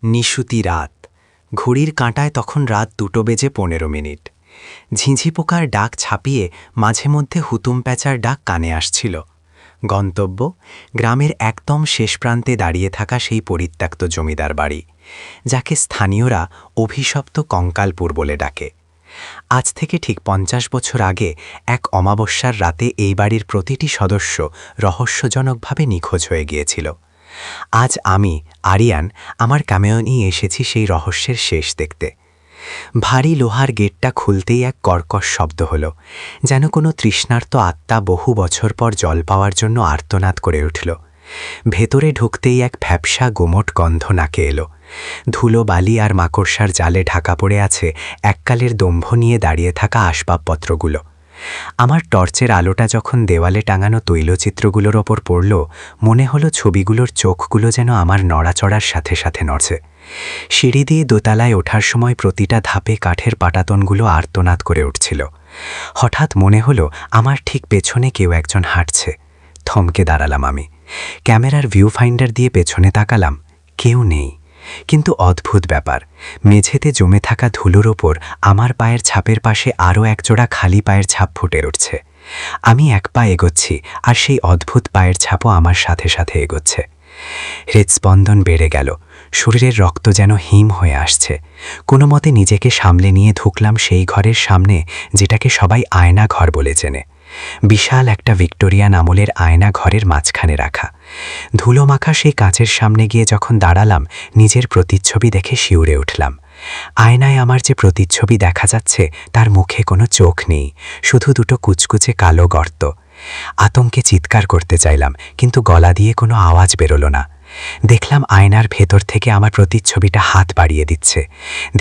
নিশুতি রাত। ঘড়ির কাঁটায় তখন রাত 2:15। ঝিঁঝি পোকার ডাক ছাপিয়ে মাঝে মধ্যে হুতুম প্যাঁচার ডাক কানে আসছিল। গন্তব্য গ্রামের একদম শেষ প্রান্তে দাঁড়িয়ে থাকা সেই পরিত্যক্ত জমিদার বাড়ি, যাকে স্থানীয়রা অভিশপ্ত কঙ্কালপুর বলে ডাকে। আজ থেকে ঠিক 50 বছর আগে এক অমাবস্যার রাতে এই বাড়ির প্রতিটি সদস্য রহস্যজনকভাবে নিখোঁজ হয়ে গিয়েছিল। আজ আমি আরিয়ান আমার ক্যামেও নিয়ে এসেছি সেই রহস্যের শেষ দেখতে। ভারী লোহার গেটটা খুলতেই এক কর্কশ শব্দ হলো, যেন কোনো তৃষ্ণার্ত আত্মা বহু বছর পর জল পাওয়ার জন্য আর্তনাদ করে উঠল। ভেতরে ঢুকতেই এক ফ্যাপসা গোমট গন্ধ নাকে এলো। ধুলো বালি আর মাকড়সার জালে ঢাকা পড়ে আছে এককালের দম্ভ নিয়ে দাঁড়িয়ে থাকা আসবাবপত্রগুলো। আমার টর্চের আলোটা যখন দেওয়ালে টাঙানো তৈলচিত্রগুলোর ওপর পড়ল, মনে হলো ছবিগুলোর চোখগুলো যেন আমার নড়াচড়ার সাথে সাথে নড়ছে। সিঁড়ি দিয়ে দোতলায় ওঠার সময় প্রতিটা ধাপে কাঠের পাটাতনগুলো আর্তনাদ করে উঠছিল। হঠাৎ মনে হলো আমার ঠিক পেছনে কেউ একজন হাঁটছে। থমকে দাঁড়ালাম আমি। ক্যামেরার ভিউ ফাইন্ডার দিয়ে পেছনে তাকালাম, কেউ নেই। কিন্তু অদ্ভুত ব্যাপার, মেঝেতে জমে থাকা ধুলোর ওপর আমার পায়ের ছাপের পাশে আরও একজোড়া খালি পায়ের ছাপ ফুটে উঠছে। আমি এক পা এগোচ্ছি আর সেই অদ্ভুত পায়ের ছাপও আমার সাথে সাথে এগোচ্ছে। হৃদস্পন্দন বেড়ে গেল, শরীরের রক্ত যেন হিম হয়ে আসছে। কোনো মতে নিজেকে সামলে নিয়ে ঢুকলাম সেই ঘরের সামনে, যেটাকে সবাই আয়না ঘর বলে চেনে। বিশাল একটা ভিক্টোরিয়ান আমলের আয়না ঘরের মাঝখানে রাখা। ধুলো মাখা সেই কাঁচের সামনে গিয়ে যখন দাঁড়ালাম, নিজের প্রতিচ্ছবি দেখে শিউরে উঠলাম। আয়নায় আমার যে প্রতিচ্ছবি দেখা যাচ্ছে তার মুখে কোনো চোখ নেই, শুধু দুটো কুচকুচে কালো গর্ত। আতঙ্কে চিৎকার করতে চাইলাম, কিন্তু গলা দিয়ে কোনো আওয়াজ বেরোলো না। দেখলাম আয়নার ভেতর থেকে আমার প্রতিচ্ছবিটা হাত বাড়িয়ে দিচ্ছে।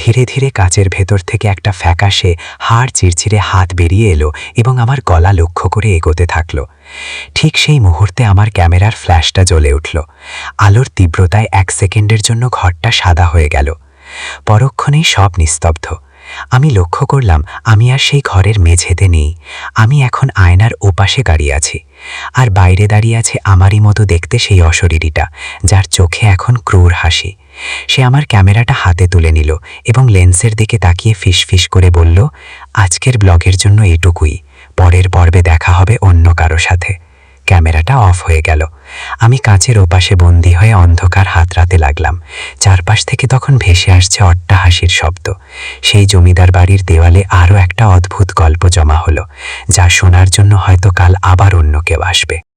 ধীরে ধীরে কাচের ভেতর থেকে একটা ফ্যাকাশে হাড় চিরচিরে হাত বেরিয়ে এলো এবং আমার গলা লক্ষ্য করে এগোতে থাকলো। ঠিক সেই মুহূর্তে আমার ক্যামেরার ফ্ল্যাশটা জ্বলে উঠল। আলোর তীব্রতায় 1 সেকেন্ডের জন্য ঘরটা সাদা হয়ে গেল। পরক্ষণেই সব নিস্তব্ধ। আমি লক্ষ্য করলাম আমি আর সেই ঘরের মেঝেতে নেই। আমি এখন আয়নার ওপাশে দাঁড়িয়ে আছি, আর বাইরে দাঁড়িয়ে আছে আমারই মতো দেখতে সেই অশরীরীটা, যার চোখে এখন ক্রূর হাসি। সে আমার ক্যামেরাটা হাতে তুলে নিল এবং লেন্সের দিকে তাকিয়ে ফিসফিস করে বলল, আজকের ব্লগের জন্য এটুকুই, পরের পর্বে দেখা হবে অন্য কারো সাথে। ক্যামেরাটা অফ হয়ে গেল। আমি কাঁচের ওপাশে বন্দী হয়ে অন্ধকার হাতড়াতে লাগলাম। চারপাশ থেকে তখন ভেসে আসছে অট্টহাসির শব্দ। সেই জমিদার বাড়ির দেওয়ালে আরও একটা অদ্ভুত গল্প জমা হলো, যা শোনার জন্য হয়তো কাল আবার অন্য কেউ আসবে।